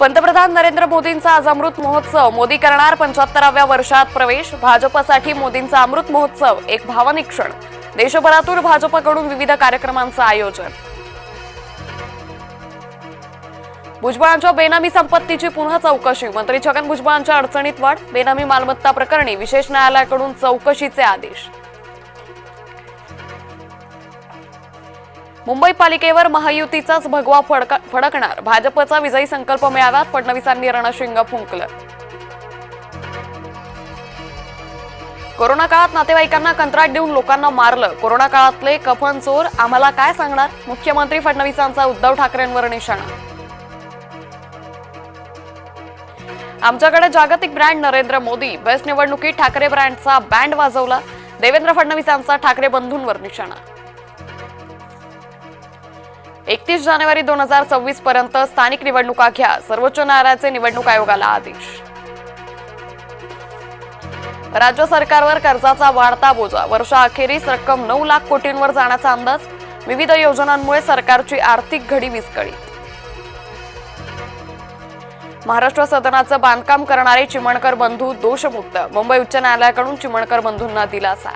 पंतप्रधान नरेंद्र मोदींचा आज अमृत महोत्सव. मोदी करणार 75व्या वर्षात प्रवेश. भाजपसाठी मोदींचा अमृत महोत्सव एक भावनिक क्षण. देशभरातून भाजपकडून विविध कार्यक्रमांचं आयोजन. भुजबळांच्या बेनामी संपत्तीची पुन्हा चौकशी. मंत्री छगन भुजबळांच्या अडचणीत वाढ. बेनामी मालमत्ता प्रकरणी विशेष न्यायालयाकडून चौकशीचे आदेश. मुंबई पालिकेवर महायुतीचाच भगवा फडकणार. भाजपचा विजयी संकल्प मेळाव्यात फडणवीसांनी रणशिंग फुंकलं. कोरोना काळात नातेवाईकांना कंत्राट देऊन लोकांना मारलं. कोरोना काळातले कफन चोर आम्हाला काय सांगणार. मुख्यमंत्री फडणवीसांचा उद्धव ठाकरेंवर निशाणा. आमच्याकडे जागतिक ब्रँड नरेंद्र मोदी. बेस्ट निवडणुकीत ठाकरे ब्रँडचा बँड वाजवला. देवेंद्र फडणवीसांचा ठाकरे बंधूंवर निशाणा. 31 जानेवारी 2026 पर्यंत स्थानिक निवडणुका घ्या. सर्वोच्च न्यायालयाचे निवडणूक आयोगाला आदेश. राज्य सरकारवर कर्जाचा वाढता बोजा. वर्षाअखेरीस रक्कम 9 लाख कोटींवर जाण्याचा अंदाज. विविध योजनांमुळे सरकारची आर्थिक घडी विस्कळीत. महाराष्ट्र सदनाचं बांधकाम करणारे चिमणकर बंधू दोषमुक्त. मुंबई उच्च न्यायालयाकडून चिमणकर बंधूंना दिलासा.